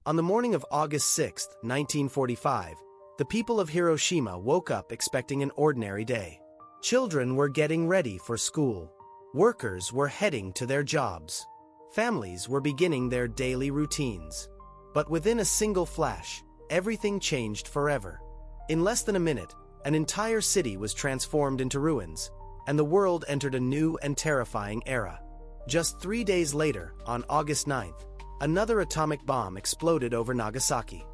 On the morning of August 6, 1945, the people of Hiroshima woke up expecting an ordinary day. Children were getting ready for school. Workers were heading to their jobs. Families were beginning their daily routines. But within a single flash, everything changed forever. In less than a minute, an entire city was transformed into ruins, and the world entered a new and terrifying era. Just 3 days later, on August 9th, another atomic bomb exploded over Nagasaki.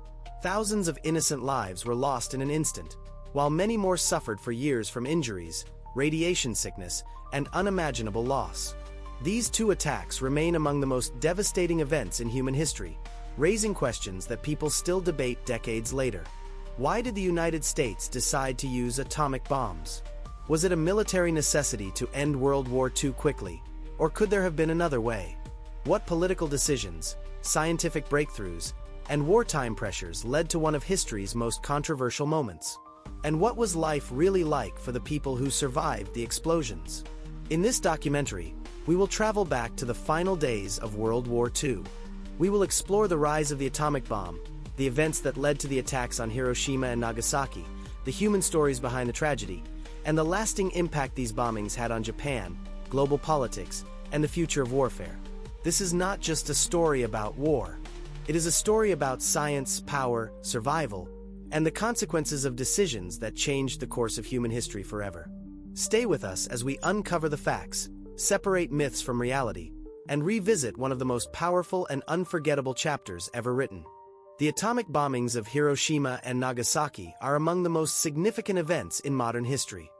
Thousands of innocent lives were lost in an instant, while many more suffered for years from injuries, radiation sickness, and unimaginable loss. These two attacks remain among the most devastating events in human history, raising questions that people still debate decades later. Why did the United States decide to use atomic bombs? Was it a military necessity to end World War II quickly, or could there have been another way? What political decisions, scientific breakthroughs, and wartime pressures led to one of history's most controversial moments? And what was life really like for the people who survived the explosions? In this documentary, we will travel back to the final days of World War II. We will explore the rise of the atomic bomb, the events that led to the attacks on Hiroshima and Nagasaki, the human stories behind the tragedy, and the lasting impact these bombings had on Japan, global politics, and the future of warfare. This is not just a story about war. It is a story about science, power, survival, and the consequences of decisions that changed the course of human history forever. Stay with us as we uncover the facts, separate myths from reality, and revisit one of the most powerful and unforgettable chapters ever written. The atomic bombings of Hiroshima and Nagasaki are among the most significant events in modern history.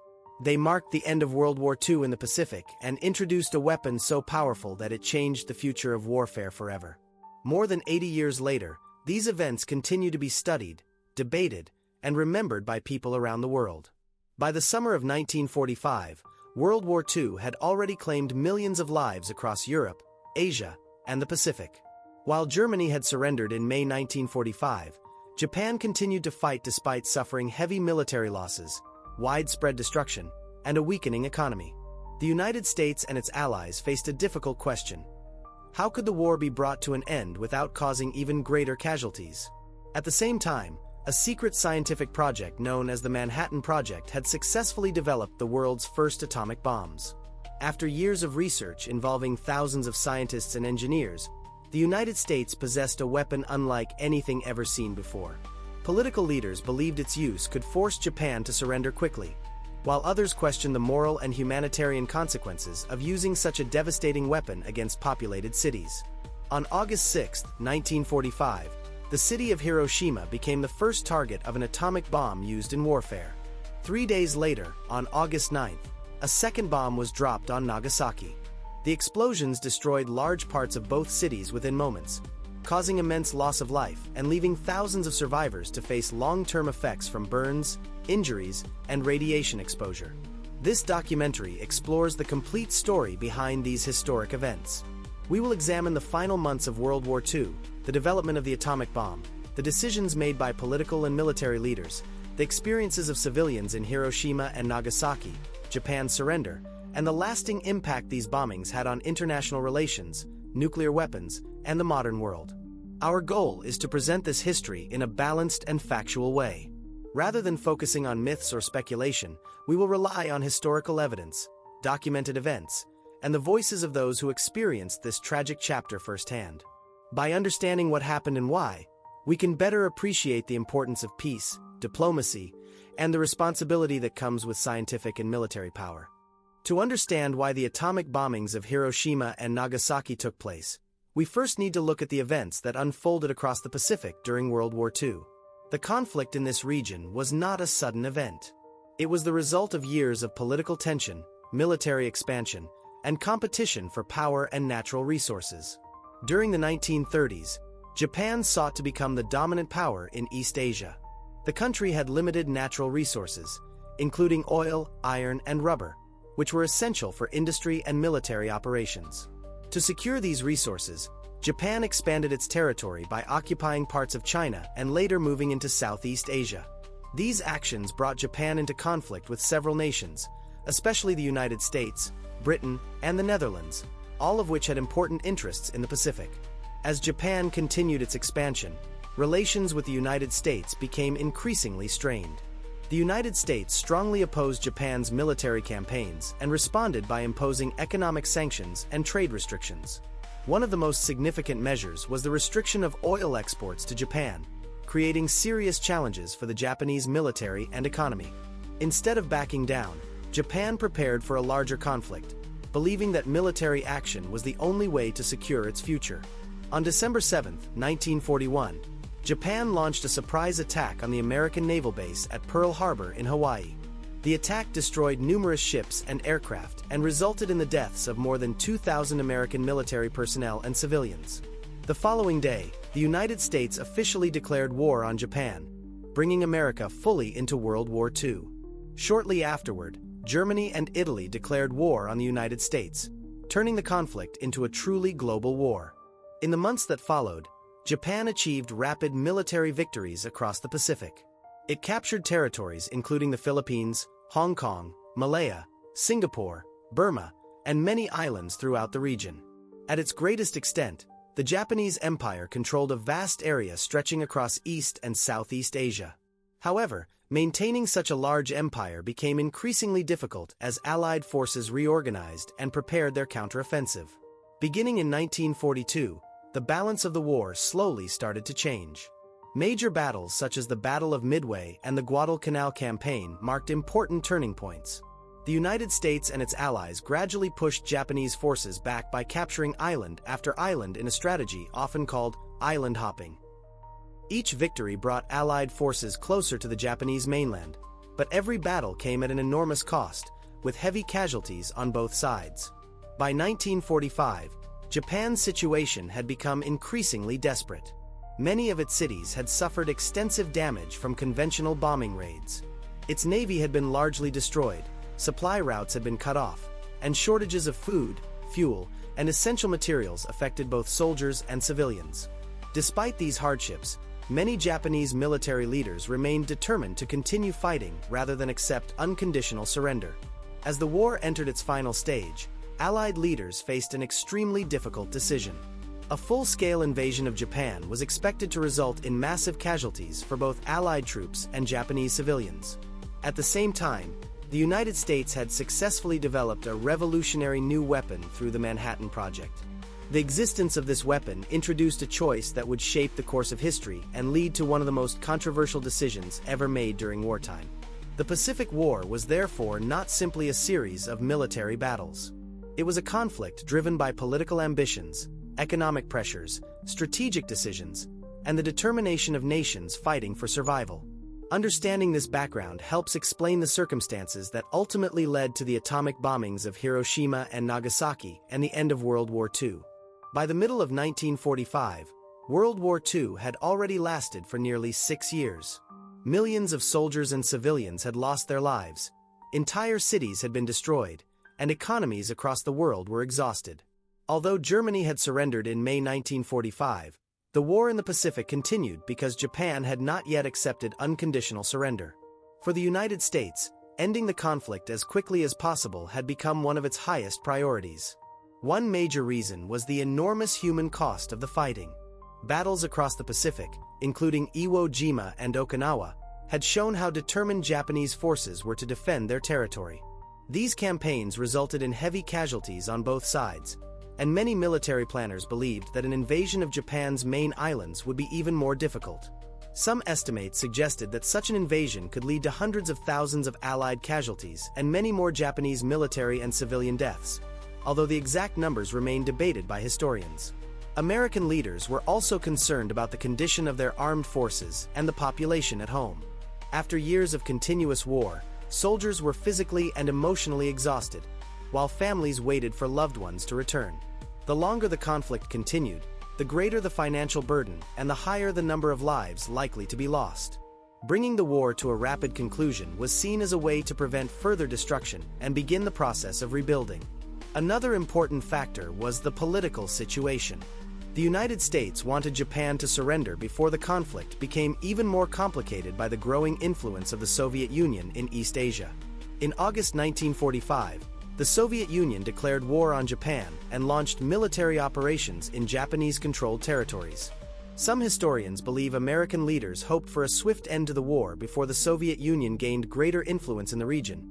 They marked the end of World War II in the Pacific and introduced a weapon so powerful that it changed the future of warfare forever. More than 80 years later, these events continue to be studied, debated, and remembered by people around the world. By the summer of 1945, World War II had already claimed millions of lives across Europe, Asia, and the Pacific. While Germany had surrendered in May 1945, Japan continued to fight despite suffering heavy military losses, widespread destruction, and a weakening economy. The United States and its allies faced a difficult question. How could the war be brought to an end without causing even greater casualties? At the same time, a secret scientific project known as the Manhattan Project had successfully developed the world's first atomic bombs. After years of research involving thousands of scientists and engineers, the United States possessed a weapon unlike anything ever seen before. Political leaders believed its use could force Japan to surrender quickly, while others questioned the moral and humanitarian consequences of using such a devastating weapon against populated cities. On August 6, 1945, the city of Hiroshima became the first target of an atomic bomb used in warfare. 3 days later, on August 9th, a second bomb was dropped on Nagasaki. The explosions destroyed large parts of both cities within moments, causing immense loss of life and leaving thousands of survivors to face long-term effects from burns, injuries, and radiation exposure. This documentary explores the complete story behind these historic events. We will examine the final months of World War II, the development of the atomic bomb, the decisions made by political and military leaders, the experiences of civilians in Hiroshima and Nagasaki, Japan's surrender, and the lasting impact these bombings had on international relations, nuclear weapons, and the modern world. Our goal is to present this history in a balanced and factual way. Rather than focusing on myths or speculation, we will rely on historical evidence, documented events, and the voices of those who experienced this tragic chapter firsthand. By understanding what happened and why, we can better appreciate the importance of peace, diplomacy, and the responsibility that comes with scientific and military power. To understand why the atomic bombings of Hiroshima and Nagasaki took place, we first need to look at the events that unfolded across the Pacific during World War II. The conflict in this region was not a sudden event. It was the result of years of political tension, military expansion, and competition for power and natural resources. During the 1930s, Japan sought to become the dominant power in East Asia. The country had limited natural resources, including oil, iron, and rubber, which were essential for industry and military operations. To secure these resources, Japan expanded its territory by occupying parts of China and later moving into Southeast Asia. These actions brought Japan into conflict with several nations, especially the United States, Britain, and the Netherlands, all of which had important interests in the Pacific. As Japan continued its expansion, relations with the United States became increasingly strained. The United States strongly opposed Japan's military campaigns and responded by imposing economic sanctions and trade restrictions. One of the most significant measures was the restriction of oil exports to Japan, creating serious challenges for the Japanese military and economy. Instead of backing down, Japan prepared for a larger conflict, believing that military action was the only way to secure its future. On December 7, 1941, Japan launched a surprise attack on the American naval base at Pearl Harbor in Hawaii. The attack destroyed numerous ships and aircraft and resulted in the deaths of more than 2,000 American military personnel and civilians. The following day, the United States officially declared war on Japan, bringing America fully into World War II. Shortly afterward, Germany and Italy declared war on the United States, turning the conflict into a truly global war. In the months that followed, Japan achieved rapid military victories across the Pacific. It captured territories including the Philippines, Hong Kong, Malaya, Singapore, Burma, and many islands throughout the region. At its greatest extent, the Japanese Empire controlled a vast area stretching across East and Southeast Asia. However, maintaining such a large empire became increasingly difficult as Allied forces reorganized and prepared their counteroffensive. Beginning in 1942, the balance of the war slowly started to change. Major battles such as the Battle of Midway and the Guadalcanal Campaign marked important turning points. The United States and its allies gradually pushed Japanese forces back by capturing island after island in a strategy often called island hopping. Each victory brought Allied forces closer to the Japanese mainland, but every battle came at an enormous cost, with heavy casualties on both sides. By 1945, Japan's situation had become increasingly desperate. Many of its cities had suffered extensive damage from conventional bombing raids. Its navy had been largely destroyed, supply routes had been cut off, and shortages of food, fuel, and essential materials affected both soldiers and civilians. Despite these hardships, many Japanese military leaders remained determined to continue fighting rather than accept unconditional surrender. As the war entered its final stage, Allied leaders faced an extremely difficult decision. A full-scale invasion of Japan was expected to result in massive casualties for both Allied troops and Japanese civilians. At the same time, the United States had successfully developed a revolutionary new weapon through the Manhattan Project. The existence of this weapon introduced a choice that would shape the course of history and lead to one of the most controversial decisions ever made during wartime. The Pacific War was therefore not simply a series of military battles. It was a conflict driven by political ambitions, economic pressures, strategic decisions, and the determination of nations fighting for survival. Understanding this background helps explain the circumstances that ultimately led to the atomic bombings of Hiroshima and Nagasaki and the end of World War II. By the middle of 1945, World War II had already lasted for nearly 6 years. Millions of soldiers and civilians had lost their lives, entire cities had been destroyed, and economies across the world were exhausted. Although Germany had surrendered in May 1945, the war in the Pacific continued because Japan had not yet accepted unconditional surrender. For the United States, ending the conflict as quickly as possible had become one of its highest priorities. One major reason was the enormous human cost of the fighting. Battles across the Pacific, including Iwo Jima and Okinawa, had shown how determined Japanese forces were to defend their territory. These campaigns resulted in heavy casualties on both sides, and many military planners believed that an invasion of Japan's main islands would be even more difficult. Some estimates suggested that such an invasion could lead to hundreds of thousands of Allied casualties and many more Japanese military and civilian deaths, although the exact numbers remain debated by historians. American leaders were also concerned about the condition of their armed forces and the population at home. After years of continuous war, soldiers were physically and emotionally exhausted, while families waited for loved ones to return. The longer the conflict continued, the greater the financial burden and the higher the number of lives likely to be lost. Bringing the war to a rapid conclusion was seen as a way to prevent further destruction and begin the process of rebuilding. Another important factor was the political situation. The United States wanted Japan to surrender before the conflict became even more complicated by the growing influence of the Soviet Union in East Asia. In August 1945, the Soviet Union declared war on Japan and launched military operations in Japanese-controlled territories. Some historians believe American leaders hoped for a swift end to the war before the Soviet Union gained greater influence in the region,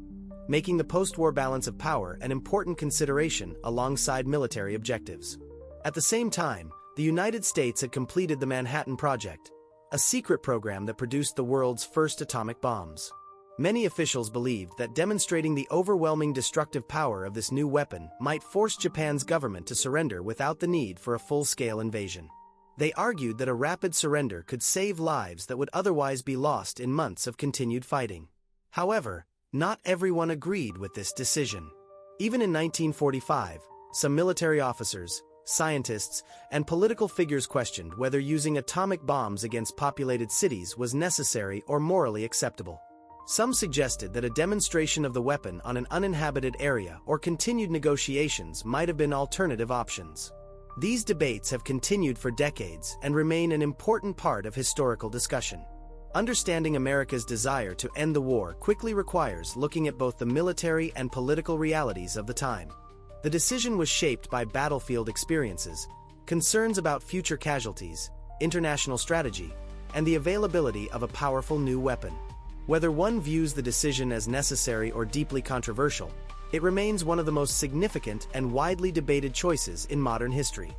making the post-war balance of power an important consideration alongside military objectives. At the same time, the United States had completed the Manhattan Project, a secret program that produced the world's first atomic bombs. Many officials believed that demonstrating the overwhelming destructive power of this new weapon might force Japan's government to surrender without the need for a full-scale invasion. They argued that a rapid surrender could save lives that would otherwise be lost in months of continued fighting. However, not everyone agreed with this decision. Even in 1945, some military officers, scientists, and political figures questioned whether using atomic bombs against populated cities was necessary or morally acceptable. Some suggested that a demonstration of the weapon on an uninhabited area or continued negotiations might have been alternative options. These debates have continued for decades and remain an important part of historical discussion. Understanding America's desire to end the war quickly requires looking at both the military and political realities of the time. The decision was shaped by battlefield experiences, concerns about future casualties, international strategy, and the availability of a powerful new weapon. Whether one views the decision as necessary or deeply controversial, it remains one of the most significant and widely debated choices in modern history.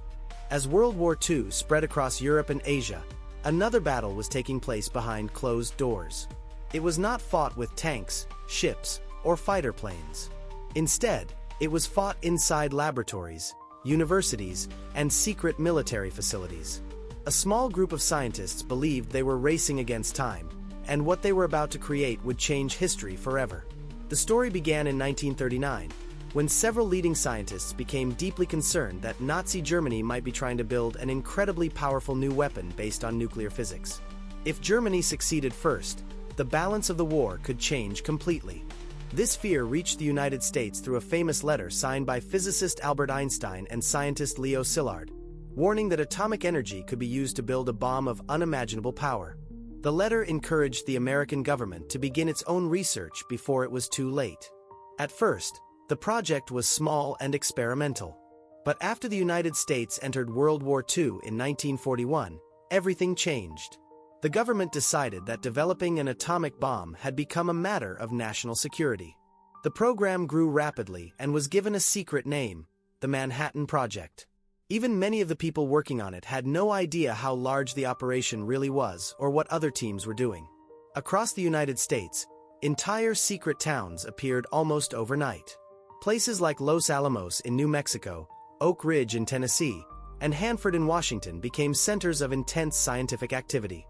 As World War II spread across Europe and Asia, another battle was taking place behind closed doors. It was not fought with tanks, ships, or fighter planes. Instead, it was fought inside laboratories, universities, and secret military facilities. A small group of scientists believed they were racing against time, and what they were about to create would change history forever. The story began in 1939, when several leading scientists became deeply concerned that Nazi Germany might be trying to build an incredibly powerful new weapon based on nuclear physics. If Germany succeeded first, the balance of the war could change completely. This fear reached the United States through a famous letter signed by physicist Albert Einstein and scientist Leo Szilard, warning that atomic energy could be used to build a bomb of unimaginable power. The letter encouraged the American government to begin its own research before it was too late. At first, the project was small and experimental. But after the United States entered World War II in 1941, everything changed. The government decided that developing an atomic bomb had become a matter of national security. The program grew rapidly and was given a secret name, the Manhattan Project. Even many of the people working on it had no idea how large the operation really was or what other teams were doing. Across the United States, entire secret towns appeared almost overnight. Places like Los Alamos in New Mexico, Oak Ridge in Tennessee, and Hanford in Washington became centers of intense scientific activity.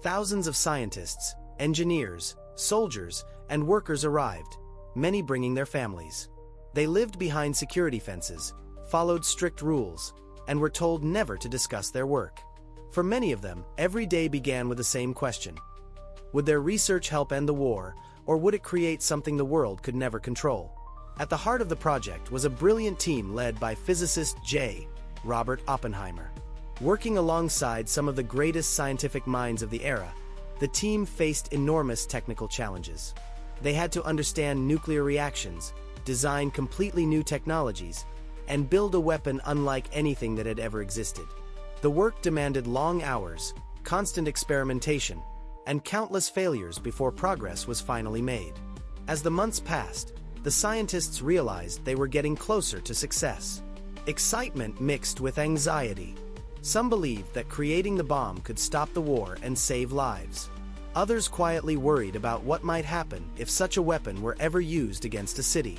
Thousands of scientists, engineers, soldiers, and workers arrived, many bringing their families. They lived behind security fences, followed strict rules, and were told never to discuss their work. For many of them, every day began with the same question. Would their research help end the war, or would it create something the world could never control? At the heart of the project was a brilliant team led by physicist J. Robert Oppenheimer. Working alongside some of the greatest scientific minds of the era, the team faced enormous technical challenges. They had to understand nuclear reactions, design completely new technologies, and build a weapon unlike anything that had ever existed. The work demanded long hours, constant experimentation, and countless failures before progress was finally made. As the months passed, the scientists realized they were getting closer to success. Excitement mixed with anxiety. Some believed that creating the bomb could stop the war and save lives. Others quietly worried about what might happen if such a weapon were ever used against a city.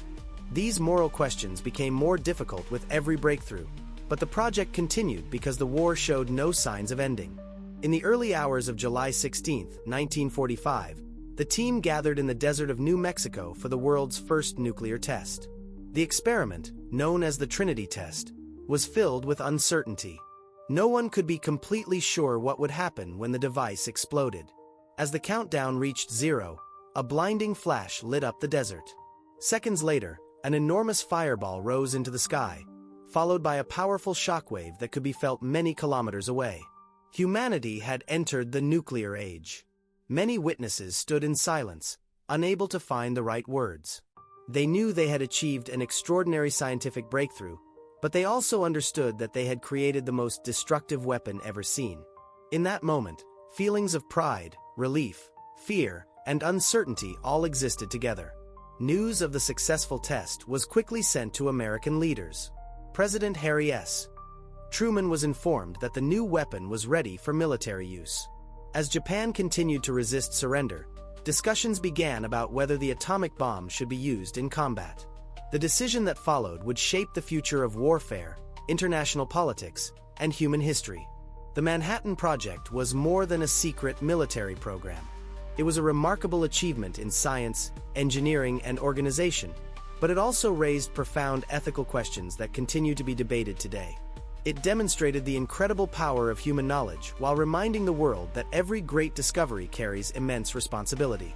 These moral questions became more difficult with every breakthrough, but the project continued because the war showed no signs of ending. In the early hours of July 16, 1945, the team gathered in the desert of New Mexico for the world's first nuclear test. The experiment, known as the Trinity test, was filled with uncertainty. No one could be completely sure what would happen when the device exploded. As the countdown reached 0, a blinding flash lit up the desert. Seconds later, an enormous fireball rose into the sky, followed by a powerful shockwave that could be felt many kilometers away. Humanity had entered the nuclear age. Many witnesses stood in silence, unable to find the right words. They knew they had achieved an extraordinary scientific breakthrough, but they also understood that they had created the most destructive weapon ever seen. In that moment, feelings of pride, relief, fear, and uncertainty all existed together. News of the successful test was quickly sent to American leaders. President Harry S. Truman was informed that the new weapon was ready for military use. As Japan continued to resist surrender, discussions began about whether the atomic bomb should be used in combat. The decision that followed would shape the future of warfare, international politics, and human history. The Manhattan Project was more than a secret military program. It was a remarkable achievement in science, engineering, and organization, but it also raised profound ethical questions that continue to be debated today. It demonstrated the incredible power of human knowledge while reminding the world that every great discovery carries immense responsibility.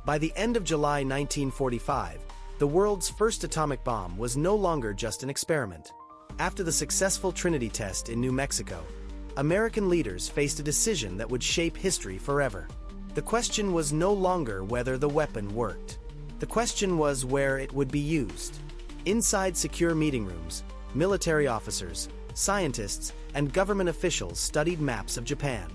By the end of July 1945, the world's first atomic bomb was no longer just an experiment. After the successful Trinity test in New Mexico, American leaders faced a decision that would shape history forever. The question was no longer whether the weapon worked. The question was where it would be used. Inside secure meeting rooms, military officers, scientists, and government officials studied maps of Japan.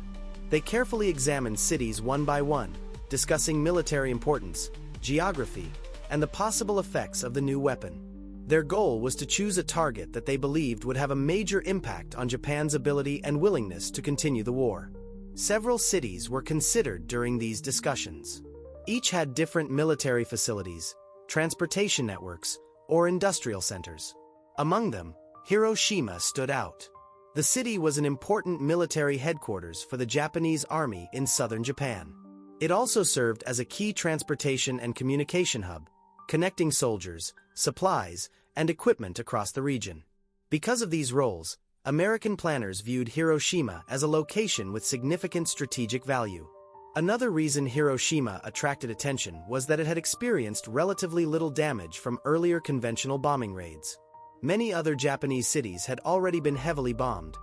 They carefully examined cities one by one, discussing military importance, geography, and the possible effects of the new weapon. Their goal was to choose a target that they believed would have a major impact on Japan's ability and willingness to continue the war. Several cities were considered during these discussions. Each had different military facilities, transportation networks, or industrial centers. Among them, Hiroshima stood out. The city was an important military headquarters for the Japanese army in southern Japan. It also served as a key transportation and communication hub, connecting soldiers, supplies, and equipment across the region. Because of these roles, American planners viewed Hiroshima as a location with significant strategic value. Another reason Hiroshima attracted attention was that it had experienced relatively little damage from earlier conventional bombing raids. Many other Japanese cities had already been heavily bombed,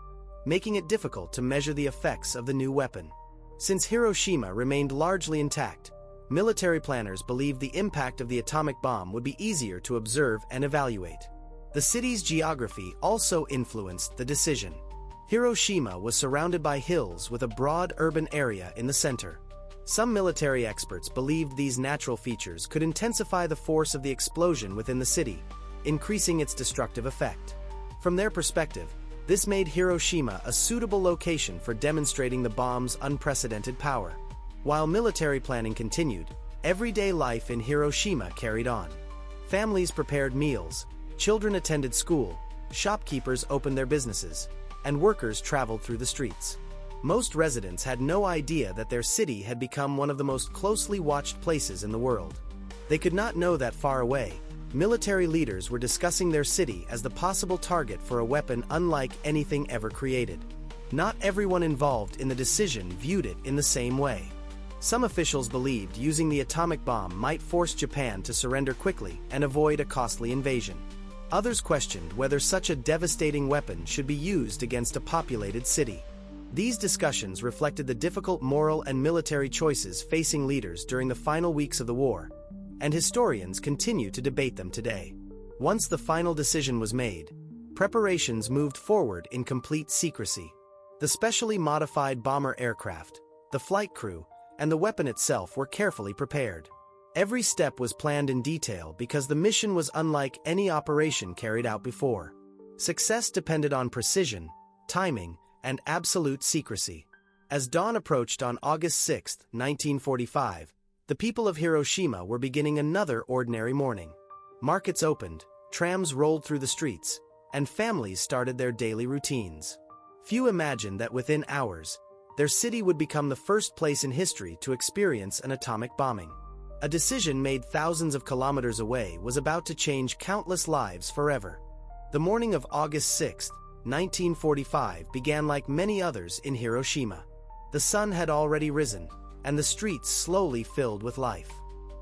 making it difficult to measure the effects of the new weapon. Since Hiroshima remained largely intact, military planners believed the impact of the atomic bomb would be easier to observe and evaluate. The city's geography also influenced the decision. Hiroshima was surrounded by hills with a broad urban area in the center. Some military experts believed these natural features could intensify the force of the explosion within the city, increasing its destructive effect. From their perspective, this made Hiroshima a suitable location for demonstrating the bomb's unprecedented power. While military planning continued, everyday life in Hiroshima carried on. Families prepared meals, children attended school, shopkeepers opened their businesses, and workers traveled through the streets. Most residents had no idea that their city had become one of the most closely watched places in the world. They could not know that far away, military leaders were discussing their city as the possible target for a weapon unlike anything ever created. Not everyone involved in the decision viewed it in the same way. Some officials believed using the atomic bomb might force Japan to surrender quickly and avoid a costly invasion. Others questioned whether such a devastating weapon should be used against a populated city. These discussions reflected the difficult moral and military choices facing leaders during the final weeks of the war, and historians continue to debate them today. Once the final decision was made, preparations moved forward in complete secrecy. The specially modified bomber aircraft, the flight crew, and the weapon itself were carefully prepared. Every step was planned in detail because the mission was unlike any operation carried out before. Success depended on precision, timing, and absolute secrecy. As dawn approached on August 6, 1945, the people of Hiroshima were beginning another ordinary morning. Markets opened, trams rolled through the streets, and families started their daily routines. Few imagined that within hours, their city would become the first place in history to experience an atomic bombing. A decision made thousands of kilometers away was about to change countless lives forever. The morning of August 6, 1945 began like many others in Hiroshima. The sun had already risen, and the streets slowly filled with life.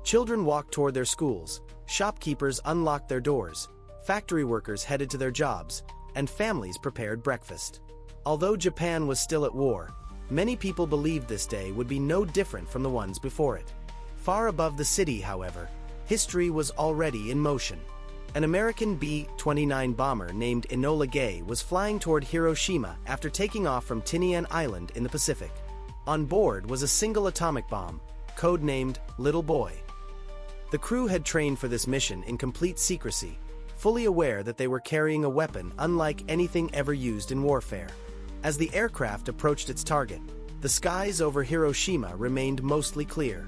Children walked toward their schools, shopkeepers unlocked their doors, factory workers headed to their jobs, and families prepared breakfast. Although Japan was still at war, many people believed this day would be no different from the ones before it. Far above the city, however, history was already in motion. An American B-29 bomber named Enola Gay was flying toward Hiroshima after taking off from Tinian Island in the Pacific. On board was a single atomic bomb, codenamed Little Boy. The crew had trained for this mission in complete secrecy, fully aware that they were carrying a weapon unlike anything ever used in warfare. As the aircraft approached its target, the skies over Hiroshima remained mostly clear.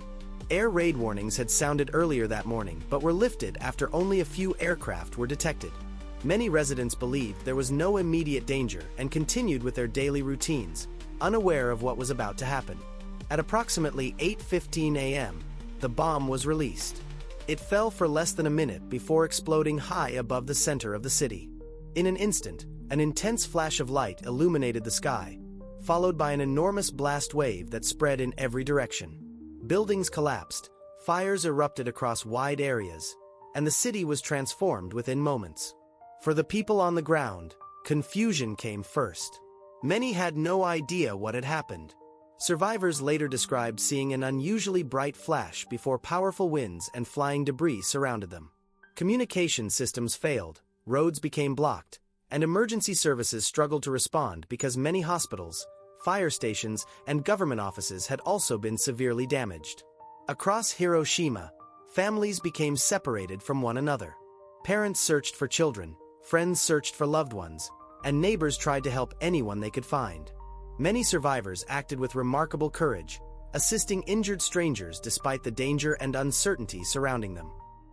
Air raid warnings had sounded earlier that morning, but were lifted after only a few aircraft were detected. Many residents believed there was no immediate danger and continued with their daily routines, unaware of what was about to happen. At approximately 8:15 a.m., the bomb was released. It fell for less than a minute before exploding high above the center of the city. In an instant, an intense flash of light illuminated the sky, followed by an enormous blast wave that spread in every direction. Buildings collapsed, fires erupted across wide areas, and the city was transformed within moments. For the people on the ground, confusion came first. Many had no idea what had happened. Survivors later described seeing an unusually bright flash before powerful winds and flying debris surrounded them. Communication systems failed, roads became blocked, and emergency services struggled to respond because many hospitals, fire stations, and government offices had also been severely damaged. Across Hiroshima, families became separated from one another. Parents searched for children, friends searched for loved ones, and neighbors tried to help anyone they could find. Many survivors acted with remarkable courage, assisting injured strangers despite the danger and uncertainty surrounding them.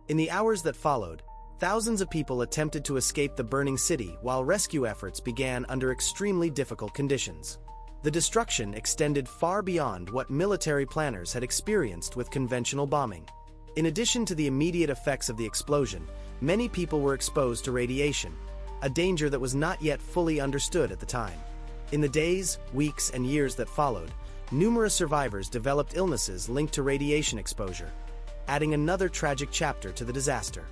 In the hours that followed, thousands of people attempted to escape the burning city while rescue efforts began under extremely difficult conditions. The destruction extended far beyond what military planners had experienced with conventional bombing. In addition to the immediate effects of the explosion, many people were exposed to radiation, a danger that was not yet fully understood at the time. In the days, weeks, and years that followed, numerous survivors developed illnesses linked to radiation exposure, adding another tragic chapter to the disaster.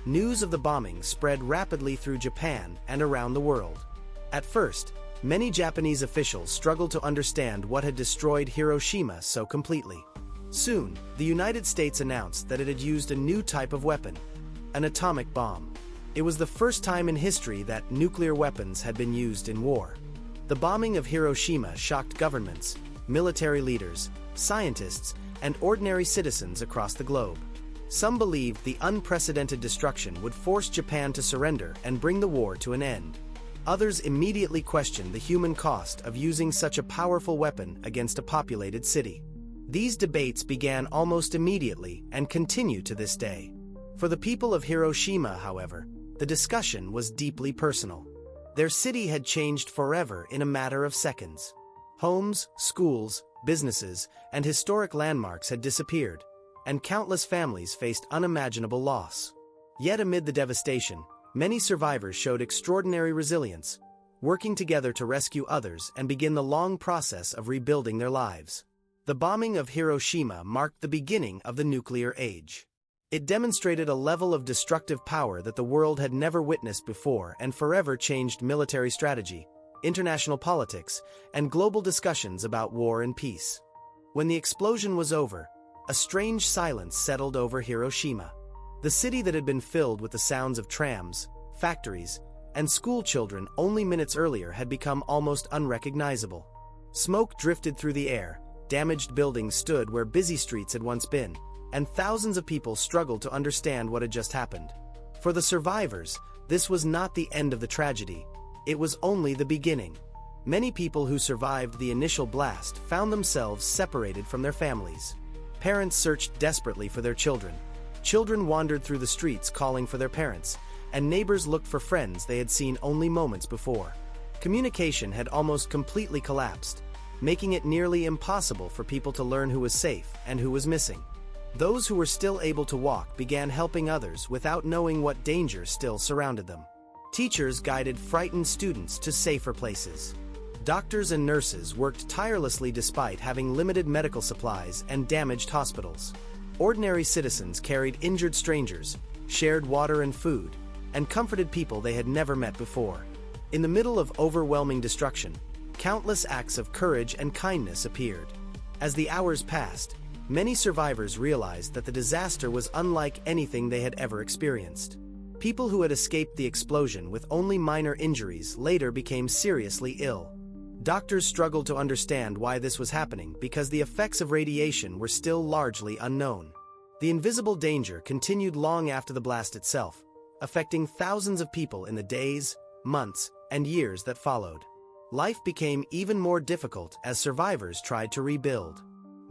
News of the bombing spread rapidly through Japan and around the world. At first, many Japanese officials struggled to understand what had destroyed Hiroshima so completely. Soon, the United States announced that it had used a new type of weapon, an atomic bomb. It was the first time in history that nuclear weapons had been used in war. The bombing of Hiroshima shocked governments, military leaders, scientists, and ordinary citizens across the globe. Some believed the unprecedented destruction would force Japan to surrender and bring the war to an end. Others immediately questioned the human cost of using such a powerful weapon against a populated city. These debates began almost immediately and continue to this day. For the people of Hiroshima, however, the discussion was deeply personal. Their city had changed forever in a matter of seconds. Homes, schools, businesses, and historic landmarks had disappeared, and countless families faced unimaginable loss. Yet amid the devastation, many survivors showed extraordinary resilience, working together to rescue others and begin the long process of rebuilding their lives. The bombing of Hiroshima marked the beginning of the nuclear age. It demonstrated a level of destructive power that the world had never witnessed before and forever changed military strategy, international politics, and global discussions about war and peace. When the explosion was over, a strange silence settled over Hiroshima. The city that had been filled with the sounds of trams, factories, and school children only minutes earlier had become almost unrecognizable. Smoke drifted through the air, damaged buildings stood where busy streets had once been, and thousands of people struggled to understand what had just happened. For the survivors, this was not the end of the tragedy. It was only the beginning. Many people who survived the initial blast found themselves separated from their families. Parents searched desperately for their children. Children wandered through the streets calling for their parents, and neighbors looked for friends they had seen only moments before. Communication had almost completely collapsed, making it nearly impossible for people to learn who was safe and who was missing. Those who were still able to walk began helping others without knowing what danger still surrounded them. Teachers guided frightened students to safer places. Doctors and nurses worked tirelessly despite having limited medical supplies and damaged hospitals. Ordinary citizens carried injured strangers, shared water and food, and comforted people they had never met before. In the middle of overwhelming destruction, countless acts of courage and kindness appeared. As the hours passed, Many survivors realized that the disaster was unlike anything they had ever experienced. People who had escaped the explosion with only minor injuries later became seriously ill. Doctors struggled to understand why this was happening because the effects of radiation were still largely unknown. The invisible danger continued long after the blast itself, affecting thousands of people in the days, months, and years that followed. Life became even more difficult as survivors tried to rebuild.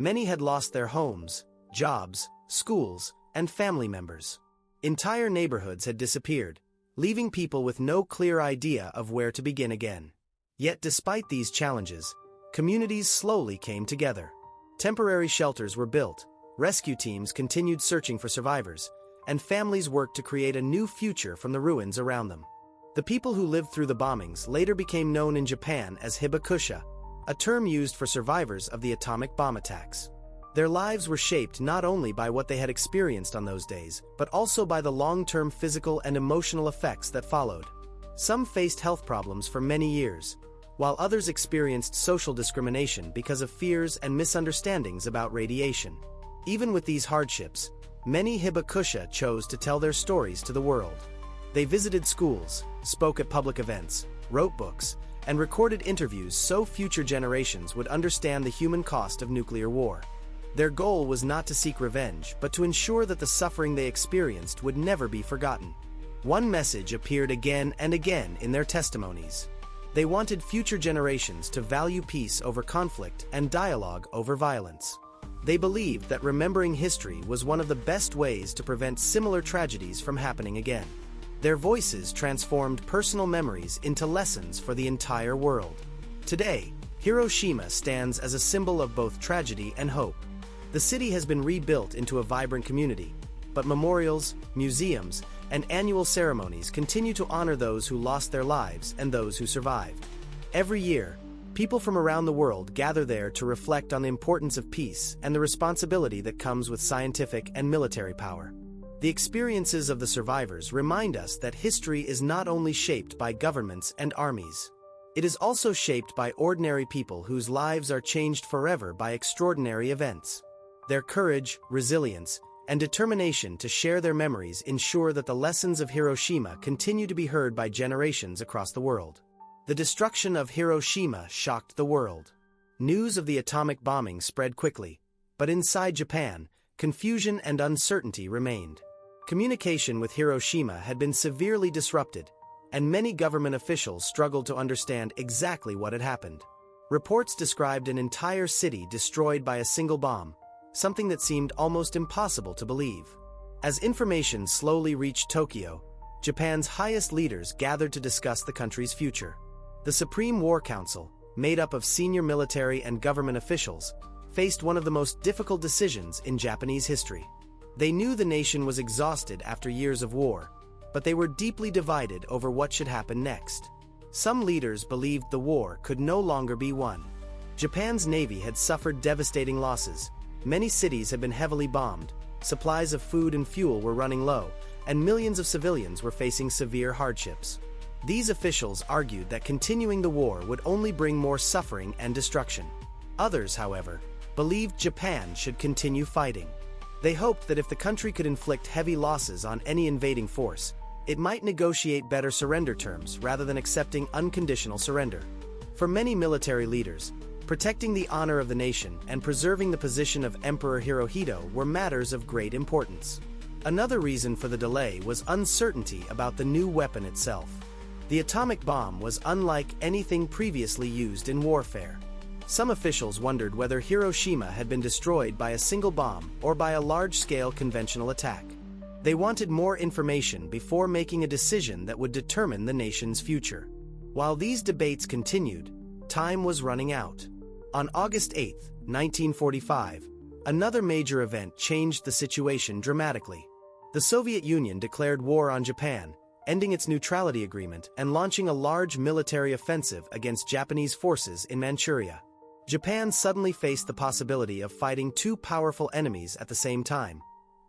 Many had lost their homes, jobs, schools, and family members. Entire neighborhoods had disappeared, leaving people with no clear idea of where to begin again. Yet despite these challenges, communities slowly came together. Temporary shelters were built, rescue teams continued searching for survivors, and families worked to create a new future from the ruins around them. The people who lived through the bombings later became known in Japan as hibakusha, a term used for survivors of the atomic bomb attacks. Their lives were shaped not only by what they had experienced on those days, but also by the long-term physical and emotional effects that followed. Some faced health problems for many years, while others experienced social discrimination because of fears and misunderstandings about radiation. Even with these hardships, many hibakusha chose to tell their stories to the world. They visited schools, spoke at public events, wrote books, and recorded interviews so future generations would understand the human cost of nuclear war. Their goal was not to seek revenge, but to ensure that the suffering they experienced would never be forgotten. One message appeared again and again in their testimonies. They wanted future generations to value peace over conflict and dialogue over violence. They believed that remembering history was one of the best ways to prevent similar tragedies from happening again. Their voices transformed personal memories into lessons for the entire world. Today, Hiroshima stands as a symbol of both tragedy and hope. The city has been rebuilt into a vibrant community, but memorials, museums, and annual ceremonies continue to honor those who lost their lives and those who survived. Every year, people from around the world gather there to reflect on the importance of peace and the responsibility that comes with scientific and military power. The experiences of the survivors remind us that history is not only shaped by governments and armies. It is also shaped by ordinary people whose lives are changed forever by extraordinary events. Their courage, resilience, and determination to share their memories ensure that the lessons of Hiroshima continue to be heard by generations across the world. The destruction of Hiroshima shocked the world. News of the atomic bombing spread quickly, but inside Japan, confusion and uncertainty remained. Communication with Hiroshima had been severely disrupted, and many government officials struggled to understand exactly what had happened. Reports described an entire city destroyed by a single bomb, something that seemed almost impossible to believe. As information slowly reached Tokyo, Japan's highest leaders gathered to discuss the country's future. The Supreme War Council, made up of senior military and government officials, faced one of the most difficult decisions in Japanese history. They knew the nation was exhausted after years of war, but they were deeply divided over what should happen next. Some leaders believed the war could no longer be won. Japan's navy had suffered devastating losses. Many cities had been heavily bombed, supplies of food and fuel were running low, and millions of civilians were facing severe hardships. These officials argued that continuing the war would only bring more suffering and destruction. Others, however, believed Japan should continue fighting. They hoped that if the country could inflict heavy losses on any invading force, it might negotiate better surrender terms rather than accepting unconditional surrender. For many military leaders, protecting the honor of the nation and preserving the position of Emperor Hirohito were matters of great importance. Another reason for the delay was uncertainty about the new weapon itself. The atomic bomb was unlike anything previously used in warfare. Some officials wondered whether Hiroshima had been destroyed by a single bomb or by a large-scale conventional attack. They wanted more information before making a decision that would determine the nation's future. While these debates continued, time was running out. On August 8, 1945, another major event changed the situation dramatically. The Soviet Union declared war on Japan, ending its neutrality agreement and launching a large military offensive against Japanese forces in Manchuria. Japan suddenly faced the possibility of fighting two powerful enemies at the same time,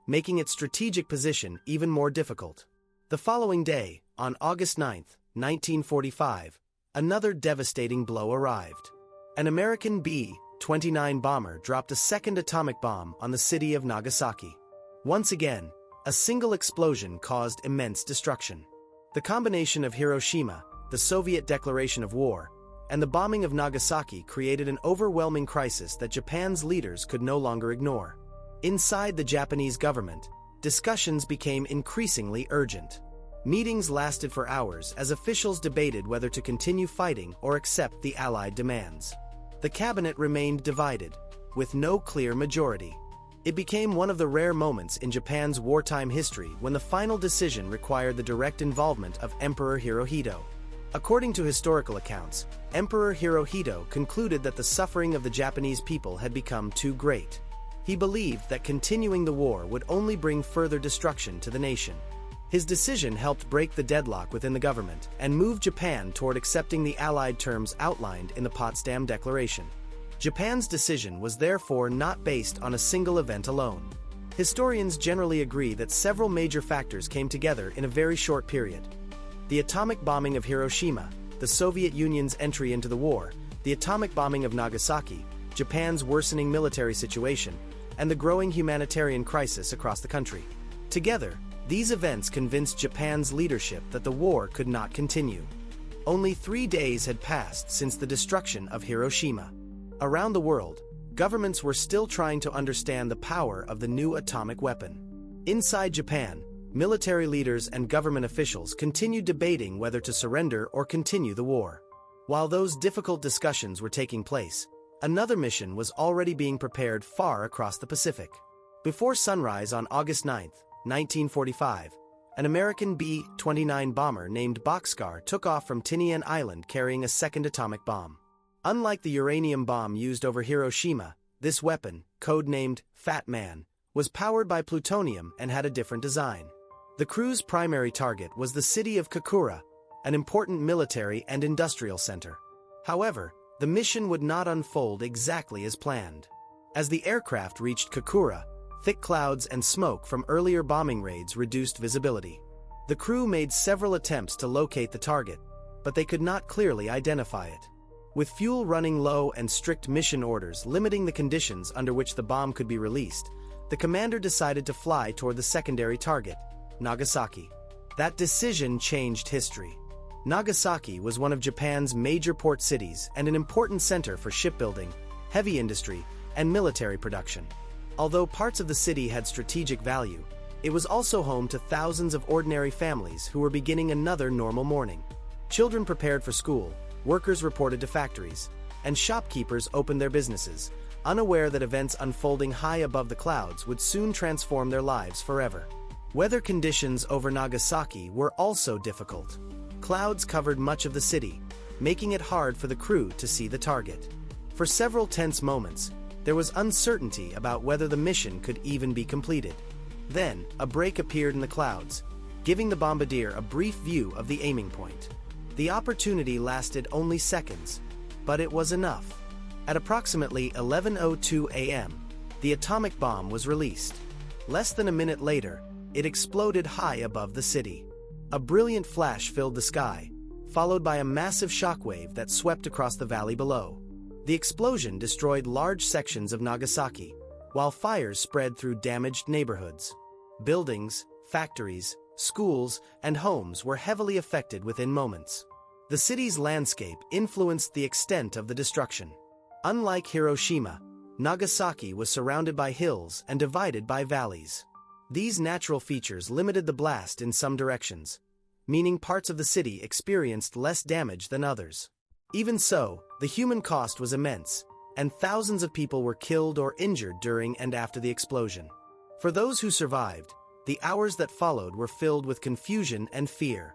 making its strategic position even more difficult. The following day, on August 9, 1945, another devastating blow arrived. An American B-29 bomber dropped a second atomic bomb on the city of Nagasaki. Once again, a single explosion caused immense destruction. The combination of Hiroshima, the Soviet declaration of war, and the bombing of Nagasaki created an overwhelming crisis that Japan's leaders could no longer ignore. Inside the Japanese government, discussions became increasingly urgent. Meetings lasted for hours as officials debated whether to continue fighting or accept the Allied demands. The cabinet remained divided, with no clear majority. It became one of the rare moments in Japan's wartime history when the final decision required the direct involvement of Emperor Hirohito. According to historical accounts, Emperor Hirohito concluded that the suffering of the Japanese people had become too great. He believed that continuing the war would only bring further destruction to the nation. His decision helped break the deadlock within the government and move Japan toward accepting the Allied terms outlined in the Potsdam Declaration. Japan's decision was therefore not based on a single event alone. Historians generally agree that several major factors came together in a very short period. The atomic bombing of Hiroshima, the Soviet Union's entry into the war, the atomic bombing of Nagasaki, Japan's worsening military situation, and the growing humanitarian crisis across the country. Together, these events convinced Japan's leadership that the war could not continue. Only 3 days had passed since the destruction of Hiroshima. Around the world, governments were still trying to understand the power of the new atomic weapon. Inside Japan, military leaders and government officials continued debating whether to surrender or continue the war. While those difficult discussions were taking place, another mission was already being prepared far across the Pacific. Before sunrise on August 9, 1945, an American B-29 bomber named Boxcar took off from Tinian Island carrying a second atomic bomb. Unlike the uranium bomb used over Hiroshima, this weapon, codenamed Fat Man, was powered by plutonium and had a different design. The crew's primary target was the city of Kokura, an important military and industrial center. However, the mission would not unfold exactly as planned. As the aircraft reached Kokura, thick clouds and smoke from earlier bombing raids reduced visibility. The crew made several attempts to locate the target, but they could not clearly identify it. With fuel running low and strict mission orders limiting the conditions under which the bomb could be released, the commander decided to fly toward the secondary target, Nagasaki. That decision changed history. Nagasaki was one of Japan's major port cities and an important center for shipbuilding, heavy industry, and military production. Although parts of the city had strategic value, it was also home to thousands of ordinary families who were beginning another normal morning. Children prepared for school, workers reported to factories, and shopkeepers opened their businesses, unaware that events unfolding high above the clouds would soon transform their lives forever. Weather conditions over Nagasaki were also difficult. Clouds covered much of the city, making it hard for the crew to see the target. For several tense moments, there was uncertainty about whether the mission could even be completed. Then, a break appeared in the clouds, giving the bombardier a brief view of the aiming point. The opportunity lasted only seconds, but it was enough. At approximately 11:02 a.m., the atomic bomb was released. Less than a minute later, it exploded high above the city. A brilliant flash filled the sky, followed by a massive shockwave that swept across the valley below. The explosion destroyed large sections of Nagasaki, while fires spread through damaged neighborhoods. Buildings, factories, schools, and homes were heavily affected within moments. The city's landscape influenced the extent of the destruction. Unlike Hiroshima, Nagasaki was surrounded by hills and divided by valleys. These natural features limited the blast in some directions, meaning parts of the city experienced less damage than others. Even so, the human cost was immense, and thousands of people were killed or injured during and after the explosion. For those who survived, the hours that followed were filled with confusion and fear.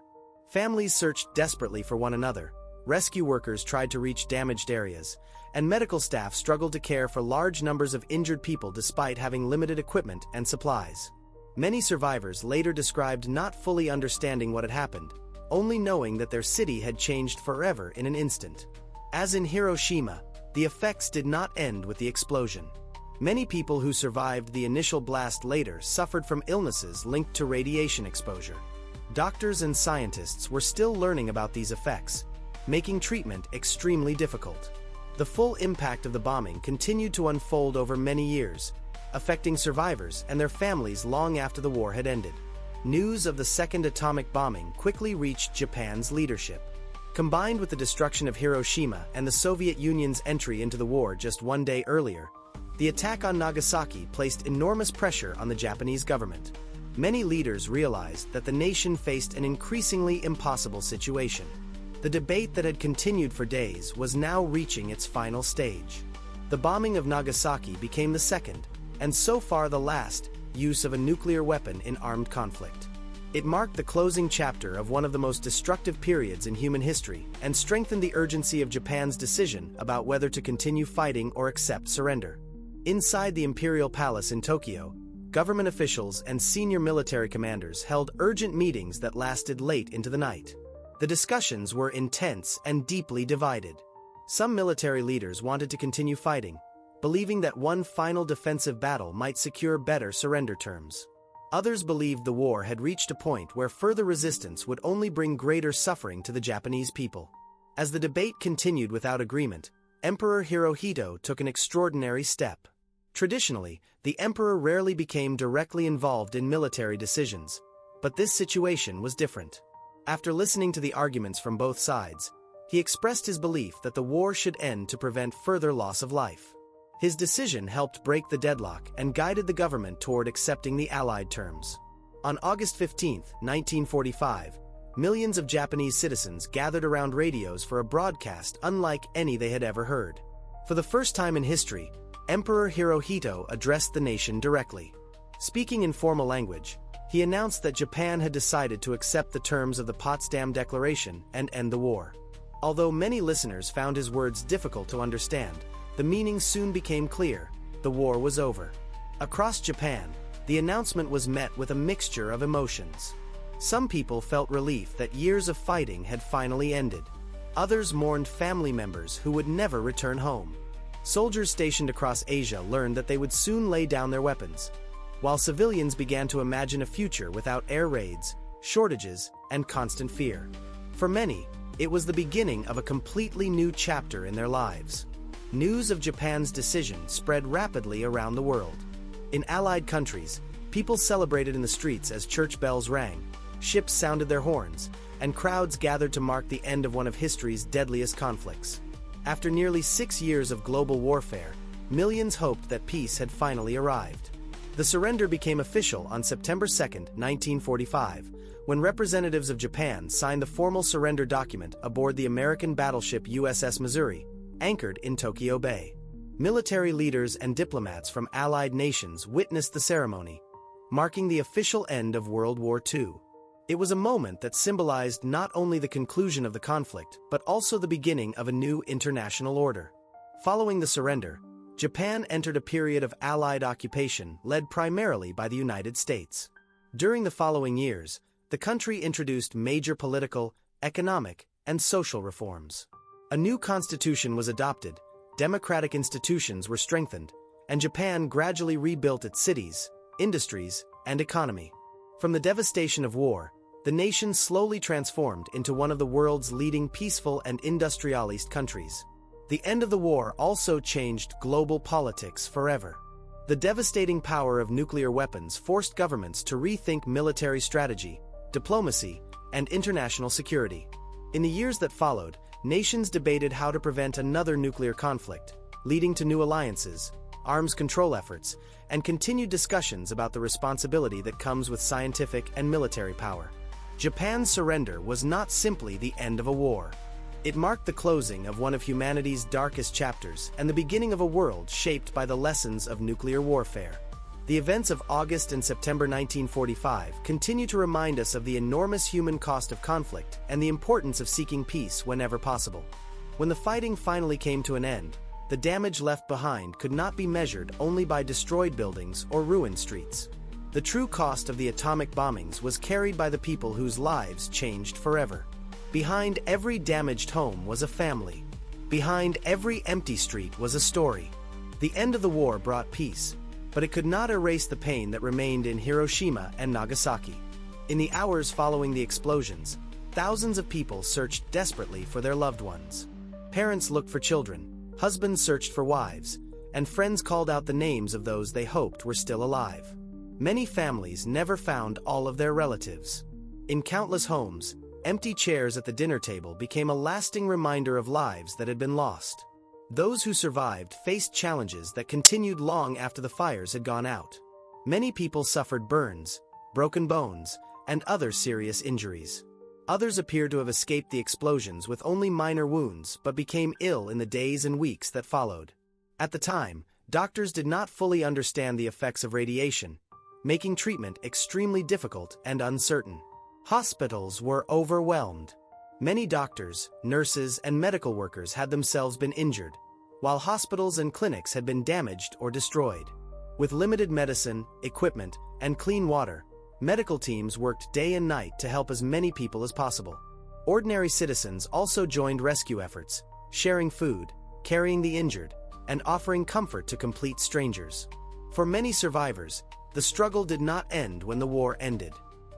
Families searched desperately for one another, rescue workers tried to reach damaged areas, and medical staff struggled to care for large numbers of injured people despite having limited equipment and supplies. Many survivors later described not fully understanding what had happened, only knowing that their city had changed forever in an instant. As in Hiroshima, the effects did not end with the explosion. Many people who survived the initial blast later suffered from illnesses linked to radiation exposure. Doctors and scientists were still learning about these effects, making treatment extremely difficult. The full impact of the bombing continued to unfold over many years, affecting survivors and their families long after the war had ended. News of the second atomic bombing quickly reached Japan's leadership. Combined with the destruction of Hiroshima and the Soviet Union's entry into the war just one day earlier, the attack on Nagasaki placed enormous pressure on the Japanese government. Many leaders realized that the nation faced an increasingly impossible situation. The debate that had continued for days was now reaching its final stage. The bombing of Nagasaki became the second, and so far the last, use of a nuclear weapon in armed conflict. It marked the closing chapter of one of the most destructive periods in human history and strengthened the urgency of Japan's decision about whether to continue fighting or accept surrender. Inside the Imperial Palace in Tokyo, government officials and senior military commanders held urgent meetings that lasted late into the night. The discussions were intense and deeply divided. Some military leaders wanted to continue fighting, believing that one final defensive battle might secure better surrender terms. Others believed the war had reached a point where further resistance would only bring greater suffering to the Japanese people. As the debate continued without agreement, Emperor Hirohito took an extraordinary step. Traditionally, the emperor rarely became directly involved in military decisions, but this situation was different. After listening to the arguments from both sides, he expressed his belief that the war should end to prevent further loss of life. His decision helped break the deadlock and guided the government toward accepting the Allied terms. On August 15, 1945, millions of Japanese citizens gathered around radios for a broadcast unlike any they had ever heard. For the first time in history, Emperor Hirohito addressed the nation directly. Speaking in formal language, he announced that Japan had decided to accept the terms of the Potsdam Declaration and end the war. Although many listeners found his words difficult to understand, the meaning soon became clear: the war was over. Across Japan, the announcement was met with a mixture of emotions. Some people felt relief that years of fighting had finally ended. Others mourned family members who would never return home. Soldiers stationed across Asia learned that they would soon lay down their weapons, while civilians began to imagine a future without air raids, shortages, and constant fear. For many, it was the beginning of a completely new chapter in their lives. News of Japan's decision spread rapidly around the world. In Allied countries, people celebrated in the streets as church bells rang, ships sounded their horns, and crowds gathered to mark the end of one of history's deadliest conflicts. After nearly 6 years of global warfare, millions hoped that peace had finally arrived. The surrender became official on September 2, 1945, when representatives of Japan signed the formal surrender document aboard the American battleship USS Missouri, anchored in Tokyo Bay. Military leaders and diplomats from Allied nations witnessed the ceremony, marking the official end of World War II. It was a moment that symbolized not only the conclusion of the conflict, but also the beginning of a new international order. Following the surrender, Japan entered a period of Allied occupation led primarily by the United States. During the following years, the country introduced major political, economic, and social reforms. A new constitution was adopted, democratic institutions were strengthened, and Japan gradually rebuilt its cities, industries, and economy. From the devastation of war, the nation slowly transformed into one of the world's leading peaceful and industrialist countries. The end of the war also changed global politics forever. The devastating power of nuclear weapons forced governments to rethink military strategy, diplomacy, and international security. In the years that followed, nations debated how to prevent another nuclear conflict, leading to new alliances, arms control efforts, and continued discussions about the responsibility that comes with scientific and military power. Japan's surrender was not simply the end of a war. It marked the closing of one of humanity's darkest chapters and the beginning of a world shaped by the lessons of nuclear warfare. The events of August and September 1945 continue to remind us of the enormous human cost of conflict and the importance of seeking peace whenever possible. When the fighting finally came to an end, the damage left behind could not be measured only by destroyed buildings or ruined streets. The true cost of the atomic bombings was carried by the people whose lives changed forever. Behind every damaged home was a family. Behind every empty street was a story. The end of the war brought peace, but it could not erase the pain that remained in Hiroshima and Nagasaki. In the hours following the explosions, thousands of people searched desperately for their loved ones. Parents looked for children, Husbands searched for wives, and friends called out the names of those they hoped were still alive. Many families never found all of their relatives. In countless homes, empty chairs at the dinner table became a lasting reminder of lives that had been lost. Those who survived faced challenges that continued long after the fires had gone out. Many people suffered burns, broken bones, and other serious injuries. Others appeared to have escaped the explosions with only minor wounds but became ill in the days and weeks that followed. At the time, doctors did not fully understand the effects of radiation, making treatment extremely difficult and uncertain. Hospitals were overwhelmed. Many doctors, nurses, and medical workers had themselves been injured, while hospitals and clinics had been damaged or destroyed. With limited medicine, equipment, and clean water, medical teams worked day and night to help as many people as possible. Ordinary citizens also joined rescue efforts, sharing food, carrying the injured, and offering comfort to complete strangers. For many survivors, the struggle did not end when the war ended.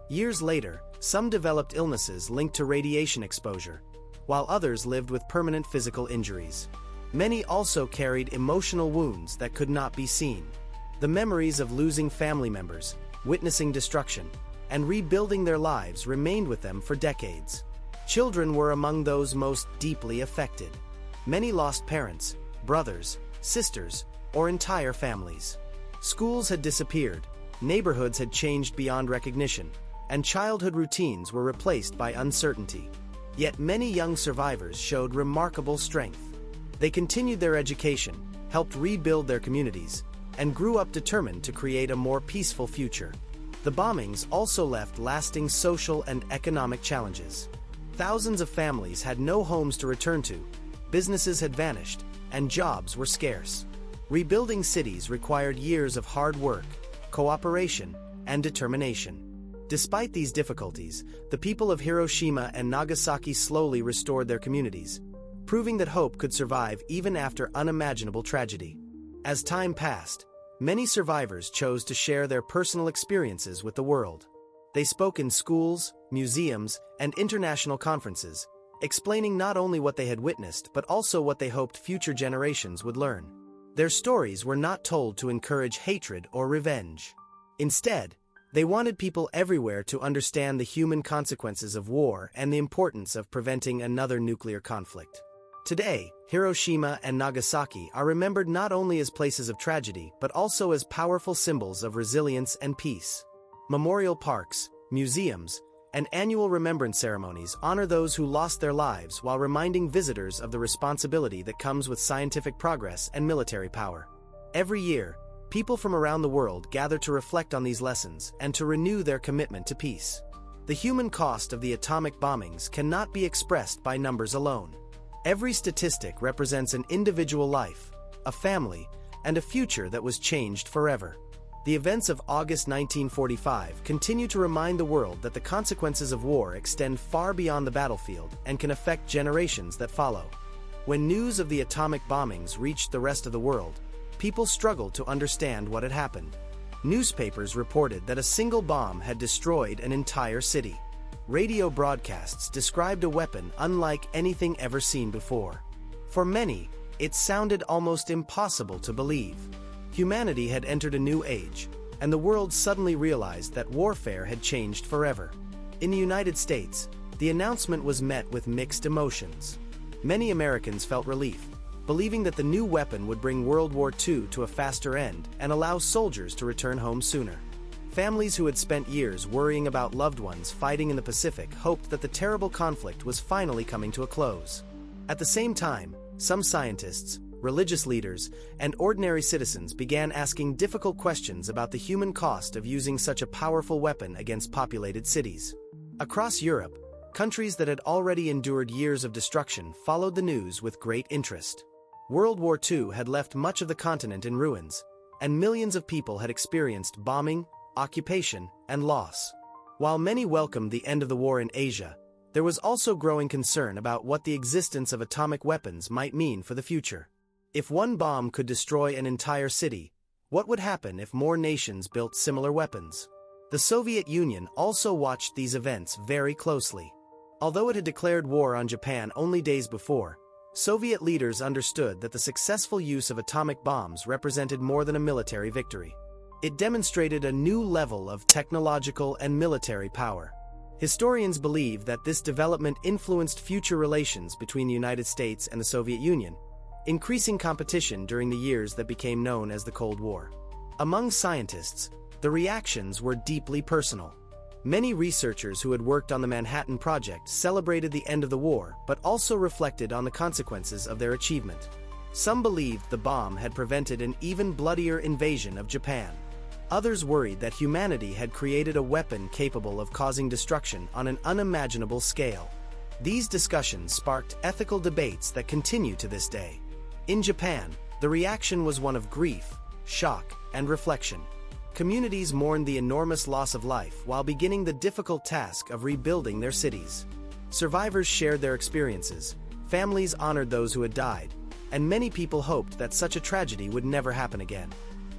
Years later, some developed illnesses linked to radiation exposure, while others lived with permanent physical injuries. Many also carried emotional wounds that could not be seen. The memories of losing family members, witnessing destruction, and rebuilding their lives remained with them for decades. Children were among those most deeply affected. Many lost parents, brothers, sisters, or entire families. Schools had disappeared, neighborhoods had changed beyond recognition, and childhood routines were replaced by uncertainty. Yet many young survivors showed remarkable strength. They continued their education, helped rebuild their communities, and grew up determined to create a more peaceful future. The bombings also left lasting social and economic challenges. Thousands of families had no homes to return to, businesses had vanished, and jobs were scarce. Rebuilding cities required years of hard work, cooperation, and determination. Despite these difficulties, the people of Hiroshima and Nagasaki slowly restored their communities, proving that hope could survive even after unimaginable tragedy. As time passed, many survivors chose to share their personal experiences with the world. They spoke in schools, museums, and international conferences, explaining not only what they had witnessed but also what they hoped future generations would learn. Their stories were not told to encourage hatred or revenge. Instead, they wanted people everywhere to understand the human consequences of war and the importance of preventing another nuclear conflict. Today, Hiroshima and Nagasaki are remembered not only as places of tragedy but also as powerful symbols of resilience and peace. Memorial parks, museums, and annual remembrance ceremonies honor those who lost their lives while reminding visitors of the responsibility that comes with scientific progress and military power. Every year, people from around the world gather to reflect on these lessons and to renew their commitment to peace. The human cost of the atomic bombings cannot be expressed by numbers alone. Every statistic represents an individual life, a family, and a future that was changed forever. The events of August 1945 continue to remind the world that the consequences of war extend far beyond the battlefield and can affect generations that follow. When news of the atomic bombings reached the rest of the world, people struggled to understand what had happened. Newspapers reported that a single bomb had destroyed an entire city. Radio broadcasts described a weapon unlike anything ever seen before. For many, it sounded almost impossible to believe. Humanity had entered a new age, and the world suddenly realized that warfare had changed forever. In the United States, the announcement was met with mixed emotions. Many Americans felt relief, believing that the new weapon would bring World War II to a faster end and allow soldiers to return home sooner. Families who had spent years worrying about loved ones fighting in the Pacific hoped that the terrible conflict was finally coming to a close. At the same time, some scientists, religious leaders, and ordinary citizens began asking difficult questions about the human cost of using such a powerful weapon against populated cities. Across Europe, countries that had already endured years of destruction followed the news with great interest. World War II had left much of the continent in ruins, and millions of people had experienced bombing, occupation, and loss. While many welcomed the end of the war in Asia, there was also growing concern about what the existence of atomic weapons might mean for the future. If one bomb could destroy an entire city, what would happen if more nations built similar weapons? The Soviet Union also watched these events very closely. Although it had declared war on Japan only days before, Soviet leaders understood that the successful use of atomic bombs represented more than a military victory. It demonstrated a new level of technological and military power. Historians believe that this development influenced future relations between the United States and the Soviet Union, increasing competition during the years that became known as the Cold War. Among scientists, the reactions were deeply personal. Many researchers who had worked on the Manhattan Project celebrated the end of the war, but also reflected on the consequences of their achievement. Some believed the bomb had prevented an even bloodier invasion of Japan. Others worried that humanity had created a weapon capable of causing destruction on an unimaginable scale. These discussions sparked ethical debates that continue to this day. In Japan, the reaction was one of grief, shock, and reflection. Communities mourned the enormous loss of life while beginning the difficult task of rebuilding their cities. Survivors shared their experiences, families honored those who had died, and many people hoped that such a tragedy would never happen again.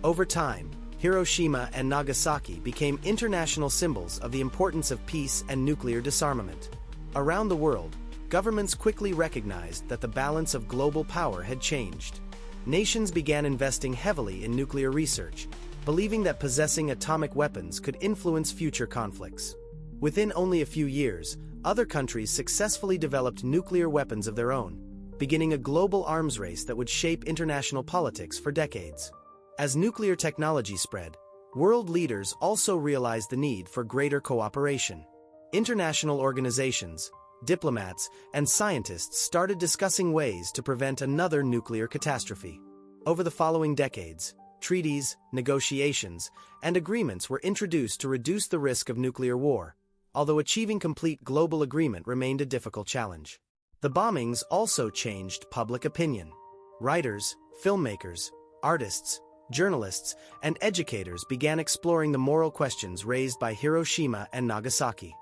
Over time, Hiroshima and Nagasaki became international symbols of the importance of peace and nuclear disarmament. Around the world, governments quickly recognized that the balance of global power had changed. Nations began investing heavily in nuclear research, believing that possessing atomic weapons could influence future conflicts. Within only a few years, other countries successfully developed nuclear weapons of their own, beginning a global arms race that would shape international politics for decades. As nuclear technology spread, world leaders also realized the need for greater cooperation. International organizations, diplomats, and scientists started discussing ways to prevent another nuclear catastrophe. Over the following decades, treaties, negotiations, and agreements were introduced to reduce the risk of nuclear war, although achieving complete global agreement remained a difficult challenge. The bombings also changed public opinion. Writers, filmmakers, artists, journalists, and educators began exploring the moral questions raised by Hiroshima and Nagasaki.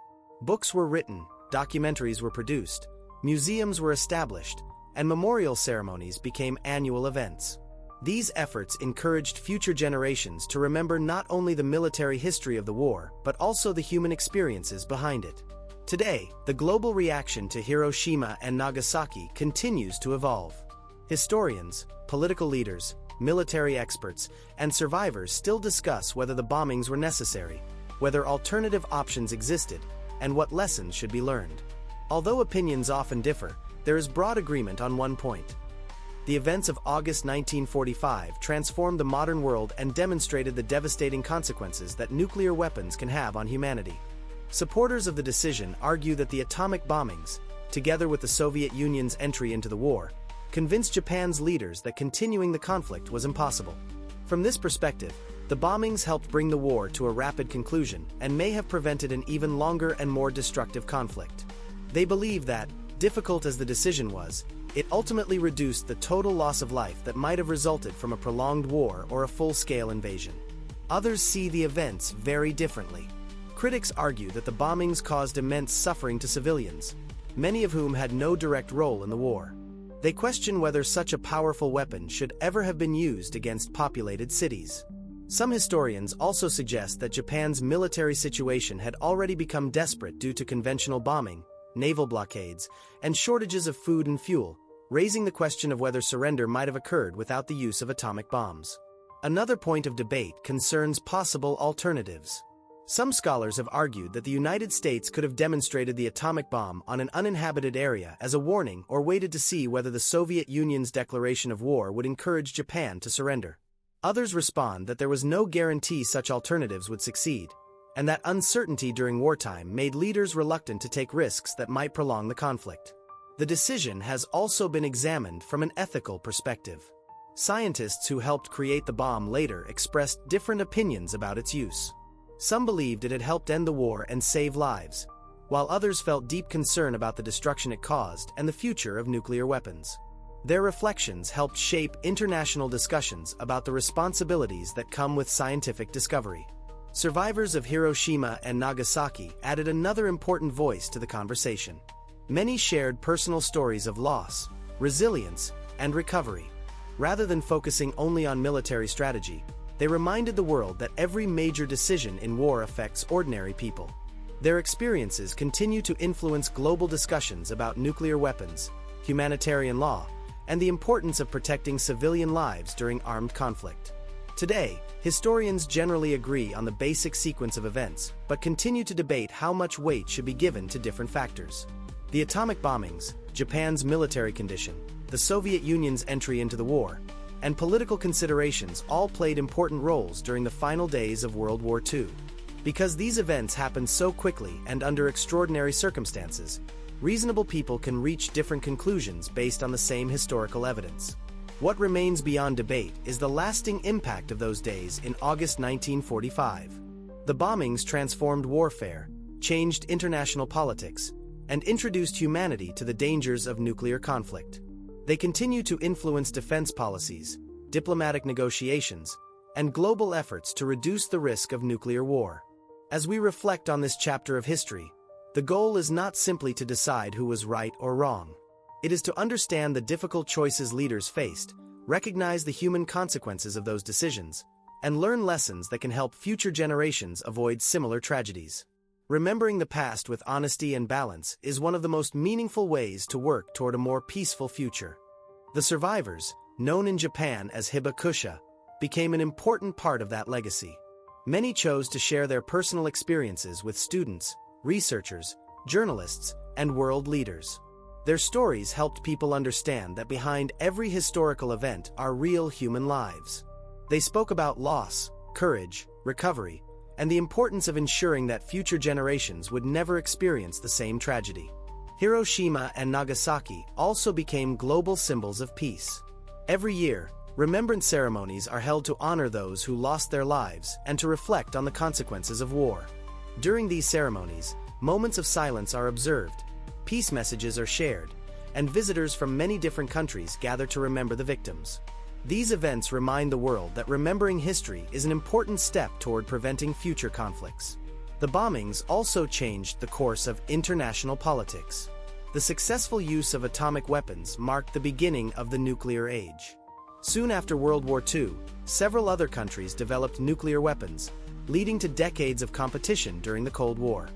Books were written, documentaries were produced, museums were established, and memorial ceremonies became annual events. These efforts encouraged future generations to remember not only the military history of the war, but also the human experiences behind it. Today, the global reaction to Hiroshima and Nagasaki continues to evolve. Historians, political leaders, military experts, and survivors still discuss whether the bombings were necessary, whether alternative options existed, and what lessons should be learned. Although opinions often differ, there is broad agreement on one point. The events of August 1945 transformed the modern world and demonstrated the devastating consequences that nuclear weapons can have on humanity. Supporters of the decision argue that the atomic bombings, together with the Soviet Union's entry into the war, convinced Japan's leaders that continuing the conflict was impossible. From this perspective, the bombings helped bring the war to a rapid conclusion and may have prevented an even longer and more destructive conflict. They believe that, difficult as the decision was, it ultimately reduced the total loss of life that might have resulted from a prolonged war or a full-scale invasion. Others see the events very differently. Critics argue that the bombings caused immense suffering to civilians, many of whom had no direct role in the war. They question whether such a powerful weapon should ever have been used against populated cities. Some historians also suggest that Japan's military situation had already become desperate due to conventional bombing, naval blockades, and shortages of food and fuel, raising the question of whether surrender might have occurred without the use of atomic bombs. Another point of debate concerns possible alternatives. Some scholars have argued that the United States could have demonstrated the atomic bomb on an uninhabited area as a warning or waited to see whether the Soviet Union's declaration of war would encourage Japan to surrender. Others respond that there was no guarantee such alternatives would succeed, and that uncertainty during wartime made leaders reluctant to take risks that might prolong the conflict. The decision has also been examined from an ethical perspective. Scientists who helped create the bomb later expressed different opinions about its use. Some believed it had helped end the war and save lives, while others felt deep concern about the destruction it caused and the future of nuclear weapons. Their reflections helped shape international discussions about the responsibilities that come with scientific discovery. Survivors of Hiroshima and Nagasaki added another important voice to the conversation. Many shared personal stories of loss, resilience, and recovery. Rather than focusing only on military strategy, they reminded the world that every major decision in war affects ordinary people. Their experiences continue to influence global discussions about nuclear weapons, humanitarian law, and the importance of protecting civilian lives during armed conflict. Today, historians generally agree on the basic sequence of events, but continue to debate how much weight should be given to different factors. The atomic bombings, Japan's military condition, the Soviet Union's entry into the war, and political considerations all played important roles during the final days of World War II. Because these events happened so quickly and under extraordinary circumstances, reasonable people can reach different conclusions based on the same historical evidence. What remains beyond debate is the lasting impact of those days in August 1945. The bombings transformed warfare, changed international politics, and introduced humanity to the dangers of nuclear conflict. They continue to influence defense policies, diplomatic negotiations, and global efforts to reduce the risk of nuclear war. As we reflect on this chapter of history, the goal is not simply to decide who was right or wrong. It is to understand the difficult choices leaders faced, recognize the human consequences of those decisions, and learn lessons that can help future generations avoid similar tragedies. Remembering the past with honesty and balance is one of the most meaningful ways to work toward a more peaceful future. The survivors, known in Japan as hibakusha, became an important part of that legacy. Many chose to share their personal experiences with students, researchers, journalists, and world leaders. Their stories helped people understand that behind every historical event are real human lives. They spoke about loss, courage, recovery, and the importance of ensuring that future generations would never experience the same tragedy. Hiroshima and Nagasaki also became global symbols of peace. Every year, remembrance ceremonies are held to honor those who lost their lives and to reflect on the consequences of war. During these ceremonies, moments of silence are observed, peace messages are shared, and visitors from many different countries gather to remember the victims. These events remind the world that remembering history is an important step toward preventing future conflicts. The bombings also changed the course of international politics. The successful use of atomic weapons marked the beginning of the nuclear age. Soon after World War II, several other countries developed nuclear weapons, leading to decades of competition during the Cold War.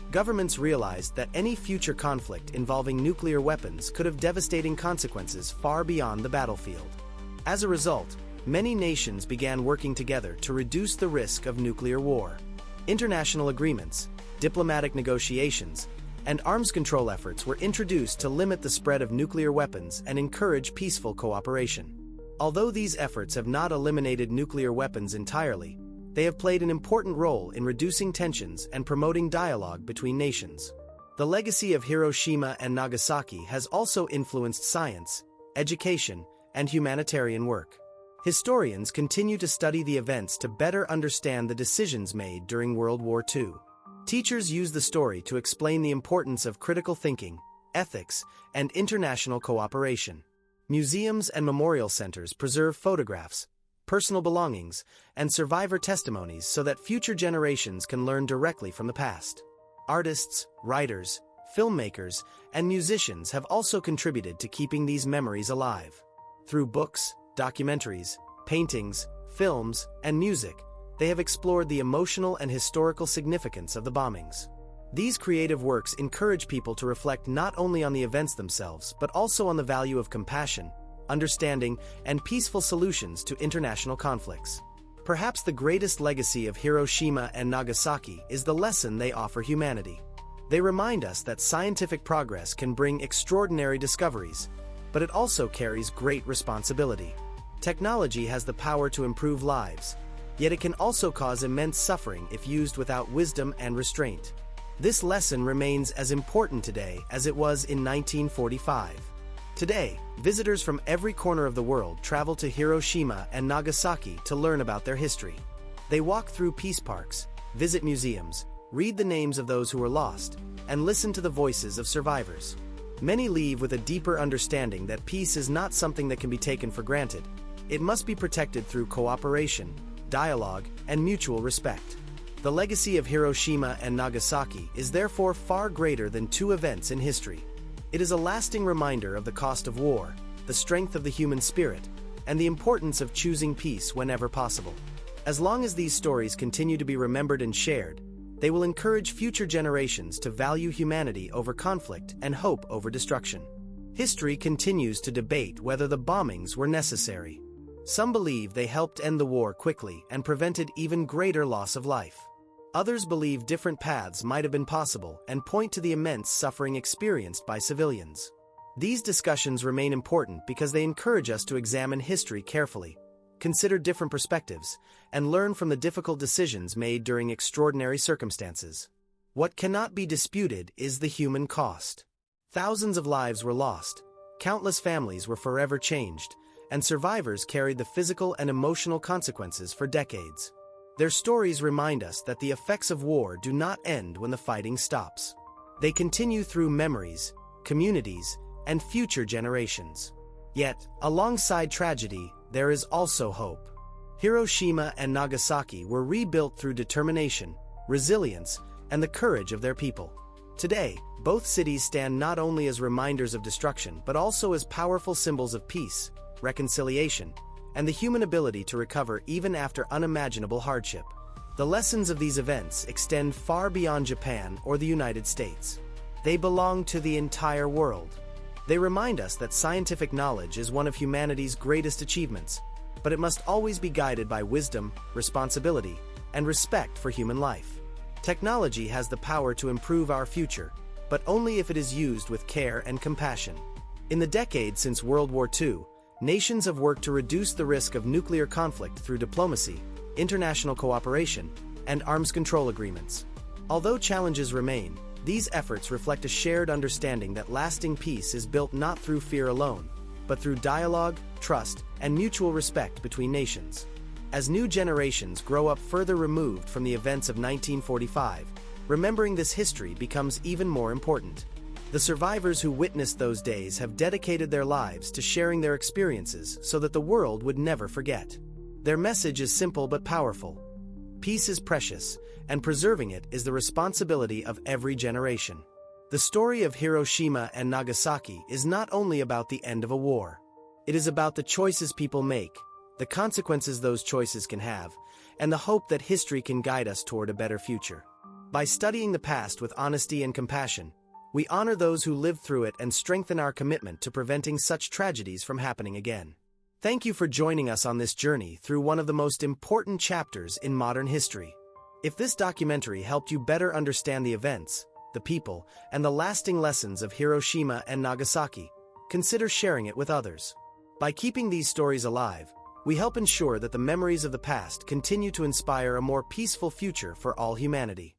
Governments realized that any future conflict involving nuclear weapons could have devastating consequences far beyond the battlefield. As a result, many nations began working together to reduce the risk of nuclear war. International agreements, diplomatic negotiations, and arms control efforts were introduced to limit the spread of nuclear weapons and encourage peaceful cooperation. Although these efforts have not eliminated nuclear weapons entirely, they have played an important role in reducing tensions and promoting dialogue between nations. The legacy of Hiroshima and Nagasaki has also influenced science, education, and humanitarian work. Historians continue to study the events to better understand the decisions made during World War II. Teachers use the story to explain the importance of critical thinking, ethics, and international cooperation. Museums and memorial centers preserve photographs, personal belongings, and survivor testimonies so that future generations can learn directly from the past. Artists, writers, filmmakers, and musicians have also contributed to keeping these memories alive. Through books, documentaries, paintings, films, and music, they have explored the emotional and historical significance of the bombings. These creative works encourage people to reflect not only on the events themselves but also on the value of compassion, understanding, and peaceful solutions to international conflicts. Perhaps the greatest legacy of Hiroshima and Nagasaki is the lesson they offer humanity. They remind us that scientific progress can bring extraordinary discoveries, but it also carries great responsibility. Technology has the power to improve lives, yet it can also cause immense suffering if used without wisdom and restraint. This lesson remains as important today as it was in 1945. Today, visitors from every corner of the world travel to Hiroshima and Nagasaki to learn about their history. They walk through peace parks, visit museums, read the names of those who were lost, and listen to the voices of survivors. Many leave with a deeper understanding that peace is not something that can be taken for granted. It must be protected through cooperation, dialogue, and mutual respect. The legacy of Hiroshima and Nagasaki is therefore far greater than two events in history. It is a lasting reminder of the cost of war, the strength of the human spirit, and the importance of choosing peace whenever possible. As long as these stories continue to be remembered and shared, they will encourage future generations to value humanity over conflict and hope over destruction. History continues to debate whether the bombings were necessary. Some believe they helped end the war quickly and prevented even greater loss of life. Others believe different paths might have been possible and point to the immense suffering experienced by civilians. These discussions remain important because they encourage us to examine history carefully, consider different perspectives, and learn from the difficult decisions made during extraordinary circumstances. What cannot be disputed is the human cost. Thousands of lives were lost, countless families were forever changed, and survivors carried the physical and emotional consequences for decades. Their stories remind us that the effects of war do not end when the fighting stops. They continue through memories, communities, and future generations. Yet, alongside tragedy, there is also hope. Hiroshima and Nagasaki were rebuilt through determination, resilience, and the courage of their people. Today, both cities stand not only as reminders of destruction but also as powerful symbols of peace, reconciliation, and the human ability to recover even after unimaginable hardship. The lessons of these events extend far beyond Japan or the United States. They belong to the entire world. They remind us that scientific knowledge is one of humanity's greatest achievements, but it must always be guided by wisdom, responsibility, and respect for human life. Technology has the power to improve our future, but only if it is used with care and compassion. In the decades since World War II, nations have worked to reduce the risk of nuclear conflict through diplomacy, international cooperation, and arms control agreements. Although challenges remain, these efforts reflect a shared understanding that lasting peace is built not through fear alone, but through dialogue, trust, and mutual respect between nations. As new generations grow up further removed from the events of 1945, remembering this history becomes even more important. The survivors who witnessed those days have dedicated their lives to sharing their experiences so that the world would never forget. Their message is simple but powerful. Peace is precious, and preserving it is the responsibility of every generation. The story of Hiroshima and Nagasaki is not only about the end of a war. It is about the choices people make, the consequences those choices can have, and the hope that history can guide us toward a better future. By studying the past with honesty and compassion, we honor those who lived through it and strengthen our commitment to preventing such tragedies from happening again. Thank you for joining us on this journey through one of the most important chapters in modern history. If this documentary helped you better understand the events, the people, and the lasting lessons of Hiroshima and Nagasaki, consider sharing it with others. By keeping these stories alive, we help ensure that the memories of the past continue to inspire a more peaceful future for all humanity.